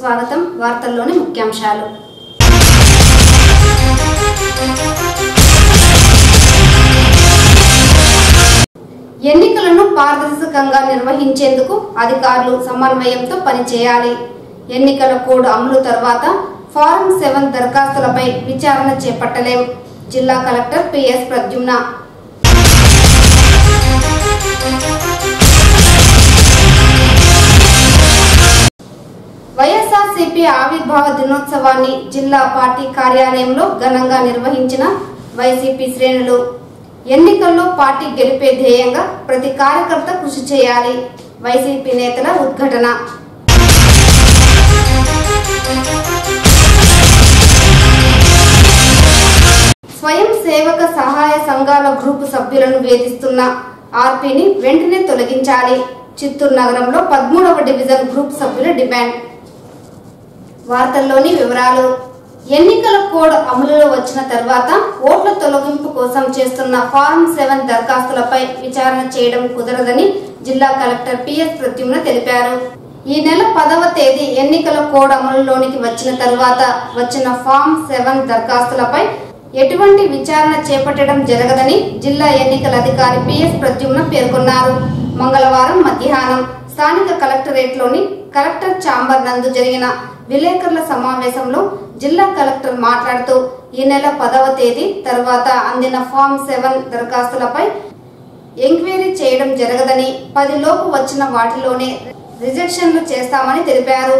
స్వాగతం. వార్తల్లోని ముఖ్యాంశాలు. ఎన్నికలను పారదర్శకంగా నిర్వహించేందుకు అధికారులు సమన్వయంతో పనిచేయాలి. ఎన్నికల కోడ్ అమలు తర్వాత ఫారం 7 దరఖాస్తులపై విచారణ చేపట్టలేం. జిల్లా కలెక్టర్ పిఎస్ ప్రద్యుమ్న. వైఎస్ఆర్సీపీ ఆవిర్భావ దినోత్సవాన్ని జిల్లా పార్టీ కార్యాలయంలో ఘనంగా నిర్వహించిన వైసీపీ శ్రేణులు. ఎన్నికల్లో పార్టీ గెలిపే ధ్యేయంగా ప్రతి కార్యకర్త కృషి చేయాలి. వైసీపీ నేతల ఉద్ఘాటన. స్వయం సేవక సహాయ సంఘాల గ్రూపు సభ్యులను వేధిస్తున్న ఆర్పీని వెంటనే తొలగించాలి. చిత్తూరు నగరంలో 13వ డివిజన్ గ్రూప్ సభ్యుల డిమాండ్. వార్తల్లోని వివరాలు. ఎన్నికల కోడ్ అమలులో వచ్చిన తర్వాత ఓట్ల తొలగింపు కోసం చేస్తున్న ఫారం 7 దరఖాస్తులపై విచారణ చేయడం కుదరదని జిల్లా కలెక్టర్ పిఎస్ ప్రద్యుమ్న తెలిపారు. ఈ నెల 10వ తేదీ ఎన్నికల కోడ్ అమలులోనికి వచ్చిన తర్వాత వచ్చిన ఫారం 7 దరఖాస్తులపై ఎటువంటి విచారణ చేపట్టడం జరగదని జిల్లా ఎన్నికల అధికారి పిఎస్ ప్రద్యుమ్న పేర్కొన్నారు. మంగళవారం మధ్యాహ్నం స్థానిక కలెక్టరేట్లోని కలెక్టర్ ఛాంబర్ నందు జరిగిన విలేకరుల సమావేశంలో జిల్లా కలెక్టర్ మాట్లాడుతూ ఈ నెల 10వ తేదీ తర్వాత అందిన ఫామ్ 7 దరఖాస్తులపై ఎంక్వైరీ చేయడం జరగదని 10 లోపు వచ్చిన వాటిలోనే రిజెక్షన్లు చేస్తామని తెలిపారు.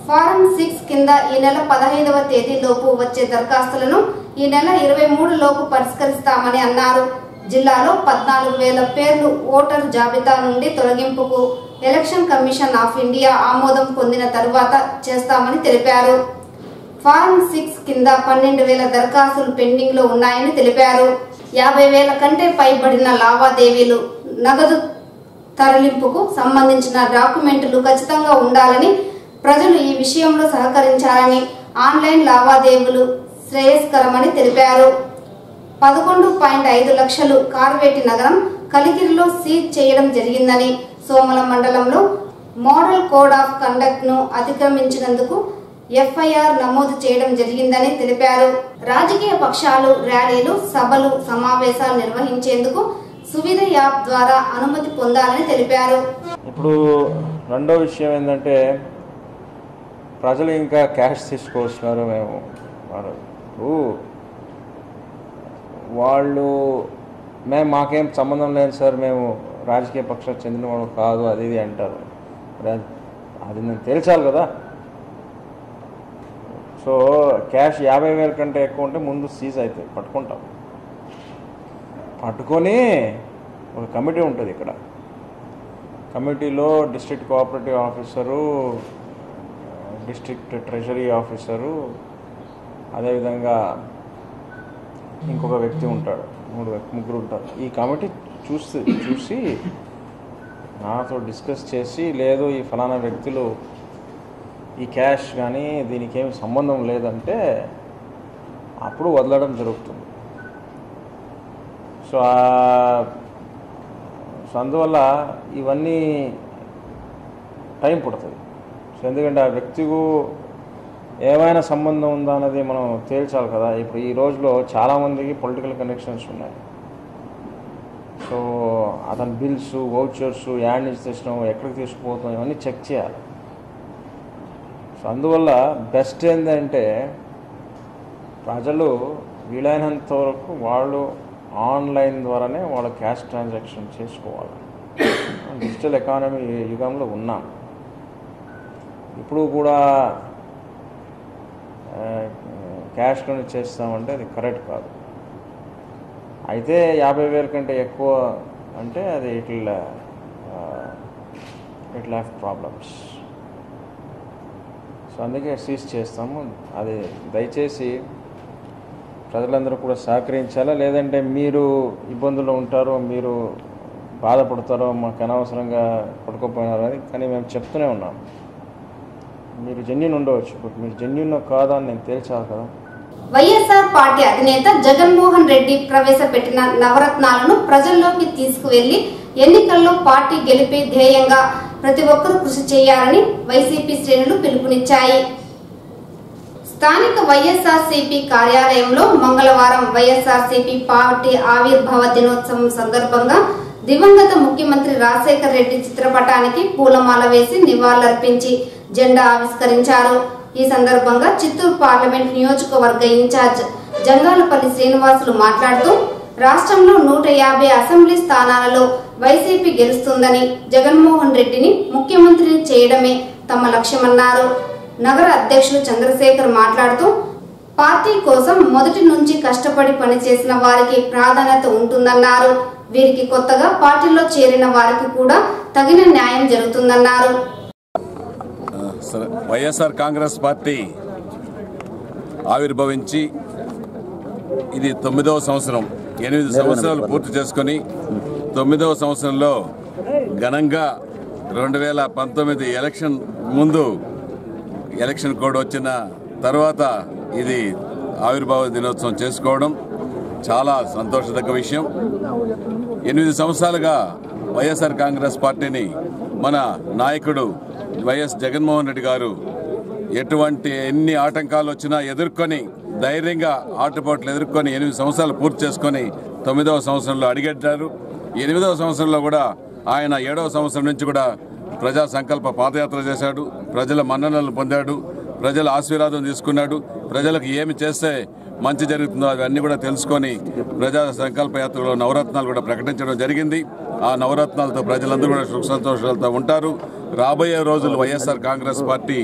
ఫారం 6 కింద ఈ నెల 15వ తేదీ లోపు వచ్చే దరఖాస్తులను ఈ నెల 23 లోపు పరిష్కరిస్తామని అన్నారు. జిల్లాలో 14,000 పేర్లు ఓటర్ జాబితా నుండి తొలగింపుకు ఎలక్షన్ కమిషన్ ఆఫ్ ఇండియా ఆమోదం పొందిన తరువాత చేస్తామని తెలిపారు. ఫారం 6 కింద 12,000 దరఖాస్తులు పెండింగ్ లో ఉన్నాయని తెలిపారు. 50,000 కంటే పైబడిన లావాదేవీలు, నగదు తరలింపుకు సంబంధించిన డాక్యుమెంట్లు ఖచ్చితంగా ఉండాలని, ప్రజలు ఈ విషయంలో సహకరించాలని, ఆన్లైన్ లావాదేవీలు శ్రేయస్కరమని తెలిపారు. 11.5 లక్షలు కార్వేటి నగరం కలిగిరిలో సీజ్ చేయడం జరిగిందని, సోమల మండలంలో మోడల్ కోడ్ ఆఫ్ కండక్ట్ ను అతిక్రమించినందుకు ఎఫ్ఐఆర్ నమోదు చేయడం జరిగిందని తెలిపారు. రాజకీయ పక్షాలు ర్యాలీలు, సభలు, సమావేశాలు నిర్వహించేందుకు సువిధ యాప్ ద్వారా అనుమతి పొందాలని తెలిపారు. ఇప్పుడు రెండో విషయం ఏంటంటే ప్రజలు ఇంకా క్యాష్ తీసుకొస్తున్నారు. మేము మాకేం సంబంధం లేదు సార్, మేము రాజకీయ పక్షాలకు చెందిన వాళ్ళు కాదు, అది ఇది అంటారు. అది నేను తేల్చాలి కదా. సో క్యాష్ 50,000 కంటే ఎక్కువ ఉంటే ముందు సీజ్ అవుతుంది, పట్టుకుంటాం. పట్టుకొని ఒక కమిటీ ఉంటుంది. ఇక్కడ కమిటీలో district cooperative officer, district treasury officer, అదేవిధంగా ఇంకొక వ్యక్తి ఉంటాడు, ముగ్గురు ఉంటారు. ఈ కమిటీ చూసి నాతో డిస్కస్ చేసి, లేదు ఈ ఫలానా వ్యక్తులు ఈ క్యాష్ కానీ దీనికి ఏమి సంబంధం లేదంటే అప్పుడు వదలడం జరుగుతుంది. సో అందువల్ల ఇవన్నీ టైం పడుతుంది. సో ఎందుకంటే ఆ వ్యక్తికు ఏమైనా సంబంధం ఉందా అన్నది మనం తేల్చాలి కదా. ఇప్పుడు ఈ రోజులో చాలామందికి పొలిటికల్ కనెక్షన్స్ ఉన్నాయి. సో అతని బిల్స్, వౌచర్స్, యాడ్ నుంచి తెచ్చినాం, ఎక్కడికి తీసుకుపోతాం, ఇవన్నీ చెక్ చేయాలి. సో అందువల్ల బెస్ట్ ఏంటంటే ప్రజలు వీలైనంత వరకు వాళ్ళు ఆన్లైన్ ద్వారానే వాళ్ళ క్యాష్ ట్రాన్సాక్షన్ చేసుకోవాలి. డిజిటల్ ఎకానమీ యుగంలో ఉన్నాం. ఇప్పుడు కూడా క్యాష్లోనే చేస్తామంటే అది కరెక్ట్ కాదు. అయితే 50,000 కంటే ఎక్కువ అంటే అది it will have problems. So అందుకే సీజ్ చేస్తాము. అది దయచేసి ప్రజలందరూ కూడా సహకరించాలా, లేదంటే మీరు ఇబ్బందులు ఉంటారో, మీరు బాధపడతారో, మాకు అనవసరంగా పడుకోపోయినారు అని. కానీ మేము చెప్తూనే ఉన్నాం, మీరు జెన్యూన్ ఉండవచ్చు, బట్ మీరు జెన్యూన్ కాదా అని నేను తేల్చాలి కదా. వైఎస్ఆర్ పార్టీ అధినేత జగన్మోహన్ రెడ్డి ప్రవేశపెట్టిన నవరత్నాలను ప్రజల్లోకి తీసుకువెళ్లి ఎన్నికల్లో పార్టీ గెలిపే ధ్యేయంగా ప్రతి ఒక్కరూ కృషి చేయాలని వైసీపీ శ్రేణులు పిలుపునిచ్చాయి. స్థానిక వైఎస్ఆర్సీపీ కార్యాలయంలో మంగళవారం వైఎస్ఆర్సీపీ పార్టీ ఆవిర్భావ దినోత్సవం సందర్భంగా దివంగత ముఖ్యమంత్రి రాజశేఖర్ రెడ్డి చిత్రపటానికి పూలమాల వేసి నివాళులర్పించి జెండా ఆవిష్కరించారు. ఈ సందర్భంగా చిత్తూరు పార్లమెంట్ నియోజకవర్గ ఇన్ఛార్జ్ జంగాలపల్లి శ్రీనివాసులు మాట్లాడుతూ రాష్ట్రంలో 150 అసెంబ్లీ స్థానాలలో వైసీపీ గెలుస్తుందని, జగన్మోహన్ రెడ్డిని ముఖ్యమంత్రిని చేయడమే తమ లక్ష్యమన్నారు. నగర అధ్యక్షులు చంద్రశేఖర్ మాట్లాడుతూ పార్టీ కోసం మొదటి నుంచి కష్టపడి పనిచేసిన వారికి ప్రాధాన్యత ఉంటుందన్నారు. వీరికి కొత్తగా పార్టీలో చేరిన వారికి కూడా తగిన న్యాయం జరుగుతుందన్నారు. వైఎస్ఆర్ కాంగ్రెస్ పార్టీ ఆవిర్భవించి ఇది 9వ సంవత్సరం. 8 సంవత్సరాలు పూర్తి చేసుకుని 9వ సంవత్సరంలో ఘనంగా 2019 ఎలక్షన్ ముందు ఎలక్షన్ కోడ్ వచ్చిన తర్వాత ఇది ఆవిర్భావ దినోత్సవం చేసుకోవడం చాలా సంతోషదగ్గ విషయం. 8 సంవత్సరాలుగా వైఎస్ఆర్ కాంగ్రెస్ పార్టీని మన నాయకుడు వైఎస్ జగన్మోహన్ రెడ్డి గారు ఎన్ని ఆటంకాలు వచ్చినా ఎదుర్కొని ధైర్యంగా ఆటుపోట్లు ఎదుర్కొని 8 సంవత్సరాలు పూర్తి చేసుకొని 9వ సంవత్సరంలో అడిగెట్టారు. 8వ సంవత్సరంలో కూడా ఆయన 7వ సంవత్సరం నుంచి కూడా ప్రజా సంకల్ప పాదయాత్ర చేశాడు. ప్రజల మన్ననలు పొందాడు, ప్రజల ఆశీర్వాదం తీసుకున్నాడు. ప్రజలకు ఏమి చేస్తే మంచి జరుగుతుందో అవన్నీ కూడా తెలుసుకొని ప్రజా సంకల్ప యాత్రలో నవరత్నాలు కూడా ప్రకటించడం జరిగింది. ఆ నవరత్నాలతో ప్రజలందరూ కూడా సుఖ సంతోషాలతో ఉంటారు. రాబోయే రోజులు వైఎస్ఆర్ కాంగ్రెస్ పార్టీ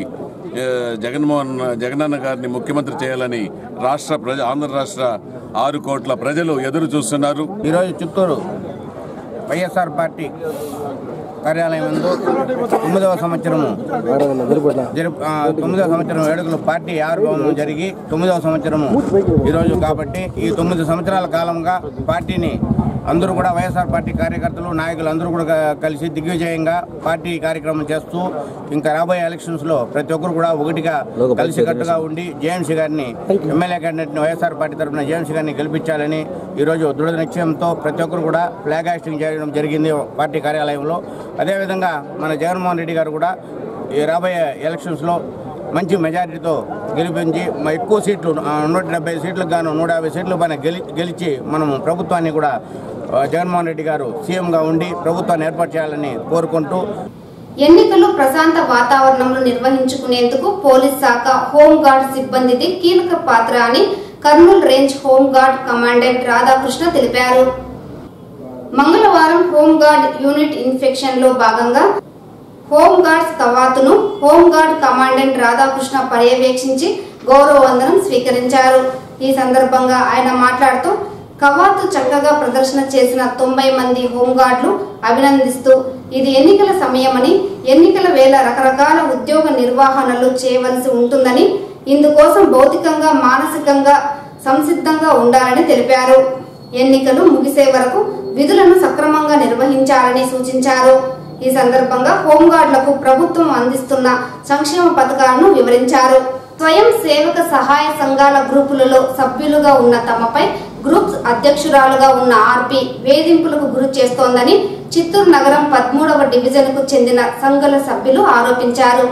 జగనన్న గారిని ముఖ్యమంత్రి చేయాలని ఆంధ్ర రాష్ట్ర 6 కోట్ల ప్రజలు ఎదురు చూస్తున్నారు. ఈరోజు చిత్తూరు వైఎస్ఆర్ పార్టీ కార్యాలయం నందు 9వ సంవత్సరం వేడుకలు పార్టీ ఆవిర్భావం జరిగి 9వ సంవత్సరము ఈరోజు కాబట్టి ఈ 9 సంవత్సరాల కాలంగా పార్టీని అందరూ కూడా వైఎస్ఆర్ పార్టీ కార్యకర్తలు నాయకులు అందరూ కూడా కలిసి దిగ్విజయంగా పార్టీ కార్యక్రమం చేస్తూ ఇంకా రాబోయే ఎలక్షన్స్లో ప్రతి ఒక్కరు కూడా ఒకటిగా కలిసికట్టుగా ఉండి జేఎంసీ గారిని ఎమ్మెల్యే క్యాండిడేట్ని వైఎస్ఆర్ పార్టీ తరఫున జేఎంసీ గారిని గెలిపించాలని ఈరోజు దృఢ నిశ్చయంతో ప్రతి ఒక్కరు కూడా ఫ్లాగ్ హాస్టింగ్ చేయడం జరిగింది పార్టీ కార్యాలయంలో. అదేవిధంగా మన జగన్మోహన్ రెడ్డి గారు కూడా ఈ రాబోయే ఎలక్షన్స్లో మంచి మెజారిటీతో గెలిపించి ఎక్కువ సీట్లు 170 సీట్లకు గాను 150 సీట్ల పైన గెలిచి మనం ప్రభుత్వాన్ని కూడా జగన్మోహన్ రెడ్డి గారు సీఎంగా ఉండి ప్రభుత్వాన్ని ఏర్పాటు చేయాలని కోరుకుంటూ ఎన్నికలు ప్రశాంత వాతావరణంలో నిర్వహించుకునేందుకు పోలీస్ శాఖ హోంగార్డ్ సిబ్బందిది కీలక పాత్ర అని Kurnool range home guard commandant Radhakrishna తెలిపారు. మంగళవారం హోంగార్డ్ యూనిట్ ఇన్స్పెక్షన్ లో భాగంగా హోంగార్డ్స్ కవాతును హోంగార్డ్ కమాండెంట్ రాధాకృష్ణ పర్యవేక్షించి గౌరవ వందనం స్వీకరించారు. ఈ సందర్భంగా ఆయన మాట్లాడుతూ కవాతు చక్కగా ప్రదర్శన చేసిన 90 మంది హోంగార్డులు అభినందిస్తూ ఇది ఎన్నికల సమయమని, ఎన్నికల వేళ రకరకాల ఉద్యోగ నిర్వహణలు చేయవలసి ఉంటుందని, ఇందుకోసం భౌతికంగా మానసికంగా సంసిద్ధంగా ఉండాలని తెలిపారు. ఎన్నికలు ముగిసే వరకు విధులను సక్రమంగా నిర్వహించాలని సూచించారు. ఈ సందర్భంగా హోంగార్డులకు ప్రభుత్వం అందిస్తున్న సంక్షేమ పథకాలను వివరించారు. స్వయం సేవక సహాయ సంఘాల గ్రూపులలో సభ్యులుగా ఉన్న తమపై గ్రూప్స్ అధ్యక్షురాలుగా ఉన్న ఆర్పి వేధింపులకు గురి చేస్తోందని చిత్తూరు నగరం 13వ డివిజన్ కు చెందిన సంఘాల సభ్యులు ఆరోపించారు.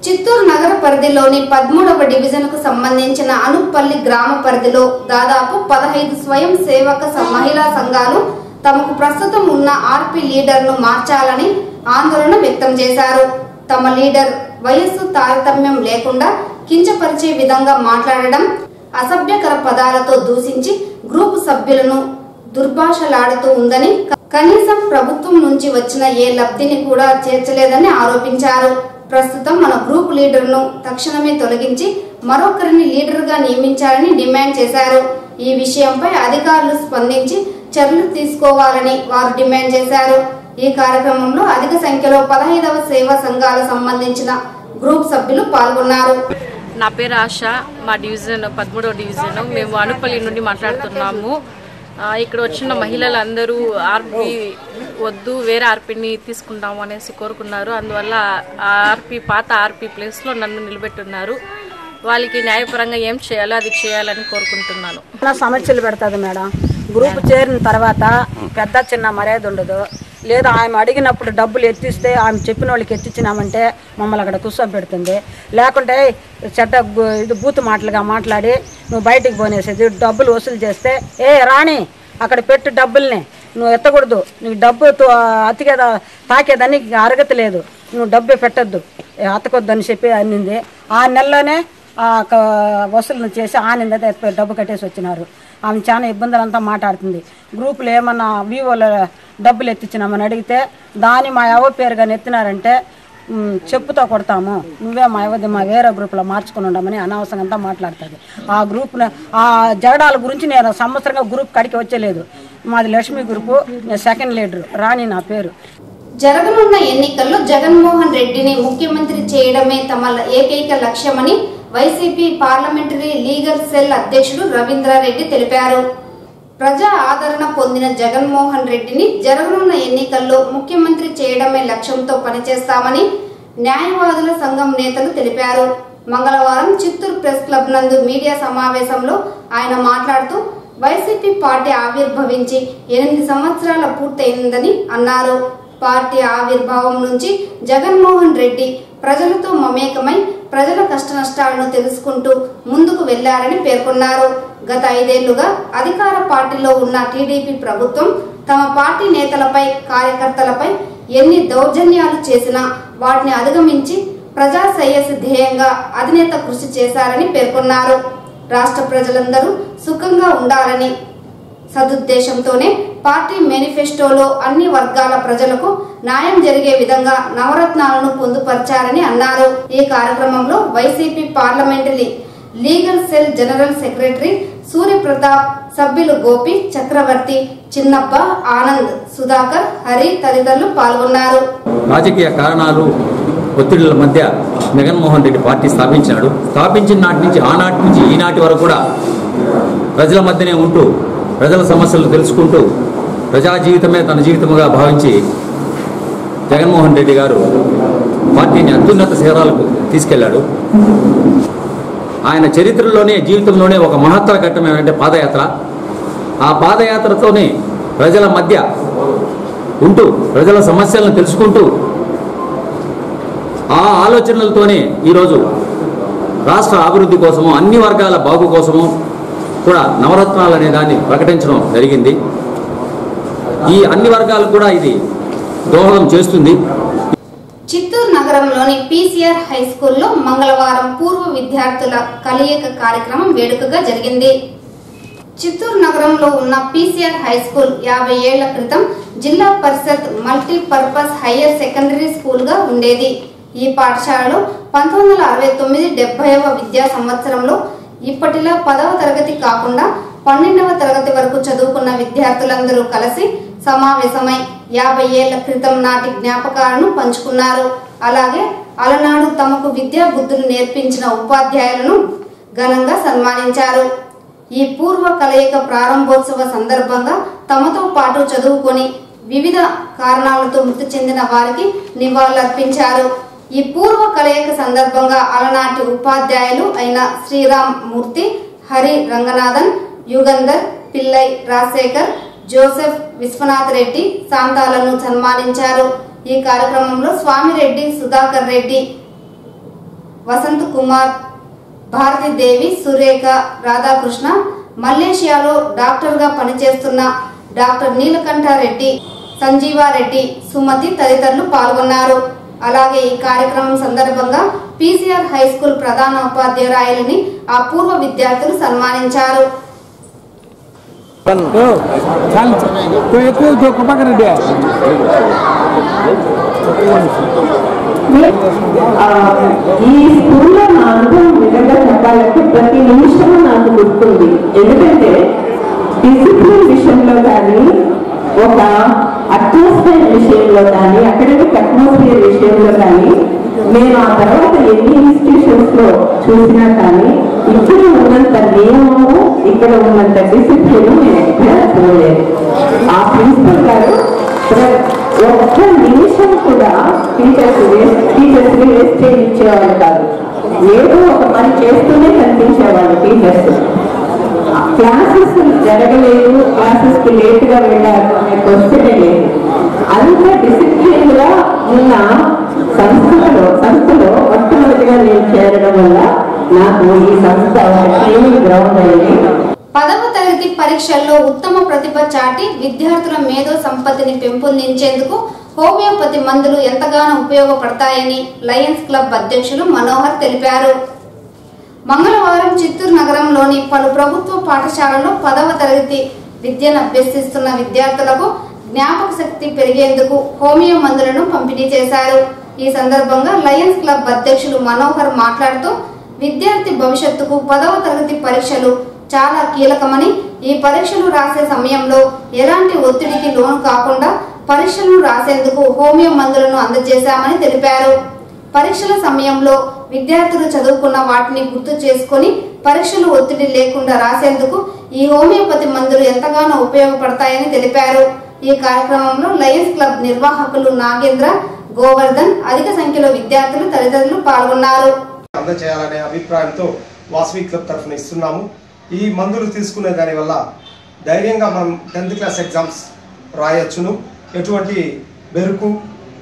చిత్తూరు నగర పరిధిలోని 13వ డివిజన్ కు సంబంధించిన అనుప్పల్లి గ్రామ పరిధిలో దాదాపు 15 స్వయం సేవక మహిళా సంఘాలు తమకు ప్రస్తుతం ఉన్న ఆర్పి లీడర్ ను మార్చాలని ఆందోళన వ్యక్తం చేశారు. తమ లీడర్ వయస్సు తారతమ్యం లేకుండా కించపరిచే విధంగా మాట్లాడడం, అసభ్యకర పదాలతో దూషించి గ్రూపు సభ్యులను దుర్భాషలాడుతూ ఉందని, కనీసం ప్రభుత్వం నుంచి వచ్చిన ఏ లబ్ధిని కూడా చేర్చలేదని ఆరోపించారు. ప్రస్తుతం మన గ్రూప్ లీడర్ ను తక్షణమే తొలగించి మరొకరిని లీడర్ గా నియమించాలని డిమాండ్ చేశారు. ఈ విషయంపై అధికారులు స్పందించి చర్యలు తీసుకోవాలని వారు డిమాండ్ చేశారు. ఈ కార్యక్రమంలో అధిక సంఖ్యలో 15వ సేవా సంఘాలకు సంబంధించిన గ్రూప్ సభ్యులు పాల్గొన్నారు. నా పేరు ఆశ, మా డివిజన్ 13వ డివిజన్. మేము అనుపల్లి నుండి మాట్లాడుతున్నాము. ఇక్కడ వచ్చిన మహిళలందరూ ఆర్పి వద్దు, వేరే ఆర్పిని తీసుకుంటాము అనేసి కోరుకున్నారు. అందువల్ల పాత ఆర్పి ప్లేస్లో నన్ను నిలబెట్టున్నారు. వాళ్ళకి న్యాయపరంగా ఏం చేయాలో అది చేయాలని కోరుకుంటున్నాను. సమస్యలు పెడతాది మేడం. గ్రూప్ చేరిన తర్వాత పెద్ద చిన్న మర్యాద ఉండదు. లేదా ఆమె అడిగినప్పుడు డబ్బులు ఎత్తిస్తే ఆమె చెప్పిన వాళ్ళకి ఎత్తిచ్చినామంటే మమ్మల్ని అక్కడ కూర్చోబెడుతుంది. లేకుంటే చెడ్డ ఇది బూతు మాటలుగా మాట్లాడి నువ్వు బయటికి పోనేసేది, డబ్బులు వసూలు చేస్తే రాణి అక్కడ పెట్టు డబ్బుల్ని, నువ్వు ఎత్తకూడదు, నీకు డబ్బు అతికేదా తాకేదని అర్హత లేదు, నువ్వు డబ్బే పెట్టద్దు అతకొద్దని చెప్పి అన్నింది. ఆ నెలలోనే వసూలు చేసి ఆనంద డబ్బు కట్టేసి వచ్చినారు. ఆమె చాలా ఇబ్బందులంతా మాట్లాడుతుంది. గ్రూపులు ఏమన్నా వివోలో డబ్బులు ఎత్తిచ్చినామని అడిగితే దాన్ని మా యవ పేరుగా ఎత్తినారంటే చెప్పుతో కొడతాము, నువ్వే మా యవది మా వేరే గ్రూప్లో మార్చుకుని ఉండమని అనవసరంగా మాట్లాడుతుంది. ఆ గ్రూప్ను ఆ జగడాల గురించి నేను సంవత్సరంగా గ్రూప్ కడికి వచ్చేలేదు. మాది లక్ష్మీ గ్రూపు, నేను సెకండ్ లీడరు, రాణి నా పేరు. జరగనున్న ఎన్నికల్లో జగన్మోహన్ రెడ్డిని ముఖ్యమంత్రి చేయడమే తమ ఏకైక లక్ష్యమని వైసీపీ పార్లమెంటరీ లీగల్ సెల్ అధ్యక్షుడు రవీంద్రారెడ్డి తెలిపారు. ప్రజా ఆదరణ పొందిన జగన్మోహన్ రెడ్డిని జరగనున్న ఎన్నికల్లో ముఖ్యమంత్రి చేయడమే లక్ష్యంతో పనిచేస్తామని న్యాయవాదుల సంఘం నేతలు తెలిపారు. మంగళవారం చిత్తూరు ప్రెస్ క్లబ్ నందు మీడియా సమావేశంలో ఆయన మాట్లాడుతూ వైసీపీ పార్టీ ఆవిర్భవించి 8 సంవత్సరాల పూర్తయిందని అన్నారు. పార్టీ ఆవిర్భావం నుంచి జగన్మోహన్ రెడ్డి ప్రజలతో మమేకమై ప్రజల కష్టనష్టాలను తెలుసుకుంటూ ముందుకు వెళ్లారని పేర్కొన్నారు. గత 5 ఏళ్లుగా అధికార పార్టీలో ఉన్న టీడీపీ ప్రభుత్వం తమ పార్టీ నేతలపై కార్యకర్తలపై ఎన్ని దౌర్జన్యాలు చేసినా వాటిని అధిగమించి ప్రజా శ్రేయస్సు ధ్యేయంగా అధినేత కృషి చేశారని పేర్కొన్నారు. రాష్ట్ర ప్రజలందరూ సుఖంగా ఉండాలని సదుద్దేశంతోనే పార్టీ మేనిఫెస్టోలో అన్ని వర్గాల ప్రజలకు న్యాయం జరిగే విధంగా నవరత్నాలను పొందుపరిచారని అన్నారు. ఈ కార్యక్రమంలో YCP parliamentary legal cell general secretary Surya Pratap, సభ్యులు గోపి, చక్రవర్తి, చిన్నప్ప, ఆనంద్, సుధాకర్, హరి తదితరులు పాల్గొన్నారు. రాజకీయ కారణాలు ఒత్తిళ్ల మధ్య జగన్మోహన్ రెడ్డి పార్టీ స్థాపించాడు. స్థాపించిన నాటి నుంచి ఆనాటి నుంచి ఈనాటి వరకు కూడా ప్రజల మధ్యనే ఉంటూ ప్రజల సమస్యలు తెలుసుకుంటూ ప్రజా జీవితమే తన జీవితముగా భావించి జగన్మోహన్ రెడ్డి గారు పార్టీని అత్యున్నత శిఖరాలకు తీసుకెళ్లాడు. ఆయన చరిత్రలోనే జీవితంలోనే ఒక మహత్తర ఘట్టం ఏమంటే పాదయాత్ర. ఆ పాదయాత్రతోనే ప్రజల మధ్య ఉంటూ ప్రజల సమస్యలను తెలుసుకుంటూ ఆ ఆలోచనలతోనే ఈరోజు రాష్ట్ర అభివృద్ధి కోసము అన్ని వర్గాల బాగు కోసము కూడా నవరత్నాలు అనే దాన్ని ప్రకటించడం జరిగింది. ఈ అన్ని వర్గాలకు కూడా ఇది దోహదం చేస్తుంది. చిత్తూరు నగరంలోని పీసీఆర్ హై స్కూల్లో మంగళవారం పూర్వ విద్యార్థుల కలయిక కార్యక్రమం వేడుకగా జరిగింది. చిత్తూరు నగరంలో ఉన్న పీసీఆర్ హై స్కూల్ 50 ఏళ్ల క్రితం జిల్లా పరిషత్ మల్టీపర్పస్ హైయర్ సెకండరీ స్కూల్ గా ఉండేది. ఈ పాఠశాలలో 1969-70వ విద్యా సంవత్సరంలో ఇప్పటిలా 10వ తరగతి కాకుండా 12వ తరగతి వరకు చదువుకున్న విద్యార్థులందరూ కలిసి సమావేశమై 50 ఏళ్ల క్రితం నాటి జ్ఞాపకాలను పంచుకున్నారు. అలాగే అలనాడు తమకు విద్యా బుద్ధులు నేర్పించిన ఉపాధ్యాయులను ఘనంగా సన్మానించారు. ఈ పూర్వ కలయిక ప్రారంభోత్సవ సందర్భంగా తమతో పాటు చదువుకొని వివిధ కారణాలతో మృతి చెందిన వారికి నివాళులర్పించారు. ఈ పూర్వ కలయిక సందర్భంగా అలనాటి ఉపాధ్యాయులు అయిన శ్రీరామ్ మూర్తి, హరి రంగనాథన్, యుగంధర్, పిల్లై రాజశేఖర్, జోసెఫ్, విశ్వనాథ్ రెడ్డి, శాంతాలను సన్మానించారు. ఈ కార్యక్రమంలో స్వామిరెడ్డి, సుధాకర్ రెడ్డి, వసంత్ కుమార్, భారతీదేవి, సురేఖ, రాధాకృష్ణ, మలేషియాలో డాక్టర్గా పనిచేస్తున్న డాక్టర్ నీలకంఠారెడ్డి, సంజీవారెడ్డి, సుమతి తదితరులు పాల్గొన్నారు. అలాగే ఈ కార్యక్రమం సందర్భంగా పీసీఆర్ హై స్కూల్ ప్రధాన ఉపాధ్యాయులని ఆ పూర్వ విద్యార్థులు సన్మానించారు. ఈ స్కూల్లో నా అనుభవం నిజంగా చెప్పాలంటే ప్రతి నిమిషము నాకు గుర్తుంది. ఎందుకంటే డిసిప్లిన్ విషయంలో కానీ, ఒక అట్మాస్ఫియర్ విషయంలో కానీ, అకాడమిక్ అట్మాస్ఫియర్ విషయంలో కానీ, నేను ఆ తర్వాత ఎన్ని ఇన్స్టిట్యూషన్స్ లో చూసినా కానీ ఇక్కడ ఉన్నంత నియమము, ఇక్కడ ఉన్నంత డిసిప్లిన్ నేను ఎక్కడ చూడలేదు. ఆ ప్రిన్సిపల్ గారు ఒక్క నిమిషం కూడా టీచర్స్ ని వేస్ట్ చేయించేవాళ్ళు కాదు. ఏదో ఒక పని చేస్తూనే కనిపించేవాళ్ళు టీచర్స్. క్లాసెస్ జరగలేదు, క్లాసెస్ కి లేట్ గా వెళ్ళారు అనే క్వశ్చనే లేదు. అంత డిసిప్లిన్ గా ఉన్న సంస్థలో మొట్టమొదటిగా నేను చేరడం వల్ల నాకు ఈ సంస్థ ట్రైనింగ్ గ్రౌండ్ అయింది. 10వ తరగతి పరీక్షల్లో ఉత్తమ ప్రతిభ చాటి విద్యార్థుల మేధో సంపత్తిని పెంపొందించేందుకు హోమియోపతి మందులు ఎంతగానో ఉపయోగపడతాయని లయన్స్ క్లబ్ అధ్యక్షులు మనోహర్ తెలిపారు. మంగళవారం చిత్తూరు నగరంలోని పలు ప్రభుత్వ పాఠశాలల్లో 10వ తరగతి విద్యను అభ్యసిస్తున్న విద్యార్థులకు జ్ఞాపక శక్తి పెరిగేందుకు హోమియో మందులను పంపిణీ చేశారు. ఈ సందర్భంగా లయన్స్ క్లబ్ అధ్యక్షులు మనోహర్ మాట్లాడుతూ విద్యార్థి భవిష్యత్తుకు 10వ తరగతి పరీక్షలు చాలా కీలకమని, ఈ పరీక్షలు రాసే సమయంలో ఎలాంటి ఒత్తిడికి లోను కాకుండా పరీక్షలను రాసేందుకు హోమియో మందులను అందజేశామని తెలిపారు. పరీక్షల సమయంలో విద్యార్థులు చదువుకున్న వాటిని గుర్తు చేసుకుని పరీక్షలు ఒత్తిడి లేకుండా రాసేందుకు ఈ హోమియోపతి మందులు ఎంతగానో ఉపయోగపడతాయని తెలిపారు. ఈ కార్యక్రమంలో లయన్స్ క్లబ్ నిర్వాహకులు నాగేంద్ర, గోవర్ధన్, అధిక సంఖ్యలో విద్యార్థులు తల్లిదండ్రులు పాల్గొన్నారు. అందజేయాలనే అభిప్రాయంతో వాసవి క్లబ్ తరఫున ఇస్తున్నాము. ఈ మందులు తీసుకునే దాని వల్ల ధైర్యంగా మనం 10th క్లాస్ ఎగ్జామ్స్ రాయొచ్చును, ఎటువంటి బెరుకు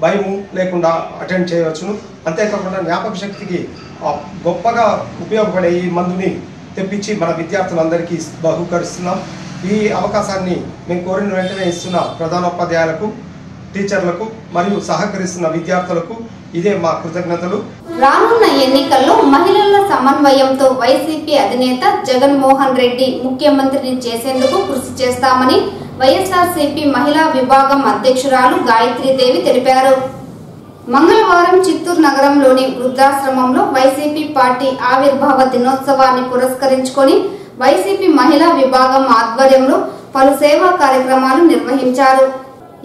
భయము లేకుండా అటెండ్ చేయవచ్చును. అంతేకాకుండా జ్ఞాపక శక్తికి గొప్పగా ఉపయోగపడే ఈ మందుని తెప్పించి మన విద్యార్థులందరికీ బహుకరిస్తున్నాం. ఈ అవకాశాన్ని మేము కోరిన వెంటనే ఇస్తున్న ప్రధానోపాధ్యాయులకు, టీచర్లకు మరియు సహకరిస్తున్న విద్యార్థులకు ఇదే మా కృతజ్ఞతలు. రానున్న ఎన్నికల్లో మహిళల సమన్వయంతో వైసీపీ అధినేత జగన్మోహన్ రెడ్డి ముఖ్యమంత్రిని చేసేందుకు కృషి చేస్తామని వైఎస్ఆర్సీపీ మహిళా విభాగం అధ్యక్షురాలు గాయత్రీదేవి తెలిపారు. మంగళవారం చిత్తూరు నగరంలోని వృద్ధాశ్రమంలో వైసీపీ పార్టీ ఆవిర్భావ దినోత్సవాన్ని పురస్కరించుకొని వైసీపీ మహిళా విభాగం ఆధ్వర్యంలో పలు సేవా కార్యక్రమాలు నిర్వహించారు.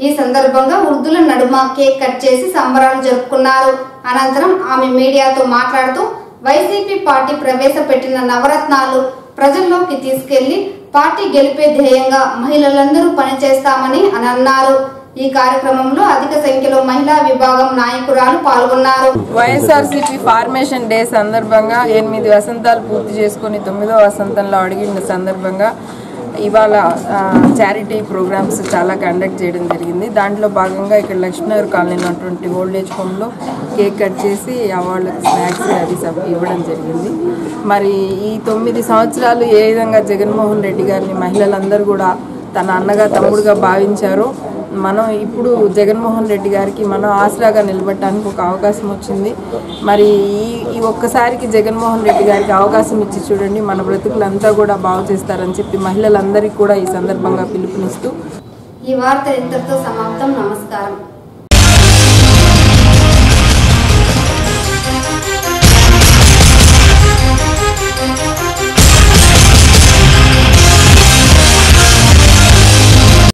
ఈ సందర్భంగా వృద్ధుల నడుమ కేక్ కట్ చేసి సంబరాలు జరుపుకున్నారు. అనంతరం ఆమె మీడియాతో మాట్లాడుతూ వైసీపీ పార్టీ ప్రవేశపెట్టిన నవరత్నాలు ప్రజల్లోకి తీసుకెళ్లి పార్టీ గెలిపే ధ్యేయంగా మహిళలందరూ పనిచేస్తామని అన్నారు. ఈ కార్యక్రమంలో అధిక సంఖ్యలో మహిళా విభాగం నాయకురాలు పాల్గొన్నారు. వైఎస్ఆర్సీపీ ఫార్మేషన్ డే సందర్భంగా 8 వసంతాలు పూర్తి చేసుకుని 9వ వసంతంలో అడిగిన సందర్భంగా ఇవాళ చారిటీ ప్రోగ్రామ్స్ చాలా కండక్ట్ చేయడం జరిగింది. దాంట్లో భాగంగా ఇక్కడ లక్ష్మీనగర్ కాలనీ ఉన్నటువంటి ఓల్డేజ్ హోమ్లో కేక్ కట్ చేసి వాళ్ళకి స్నాక్స్ అది ఇవ్వడం జరిగింది. మరి ఈ 9 సంవత్సరాలు ఏ విధంగా జగన్మోహన్ రెడ్డి గారిని మహిళలందరూ కూడా తన అన్నగా తమ్ముడుగా భావించారో, మనం ఇప్పుడు జగన్మోహన్ రెడ్డి గారికి మనం ఆసరాగా నిలబడటానికి ఒక అవకాశం వచ్చింది. మరి ఈ ఒక్కసారికి జగన్మోహన్ రెడ్డి గారికి అవకాశం ఇచ్చి చూడండి, మన బ్రతుకులంతా కూడా బాగు చేస్తారని చెప్పి మహిళలందరికీ కూడా ఈ సందర్భంగా పిలుపునిస్తూ ఈ వార్త ఇంతటితో సమాప్తం. నమస్కారం.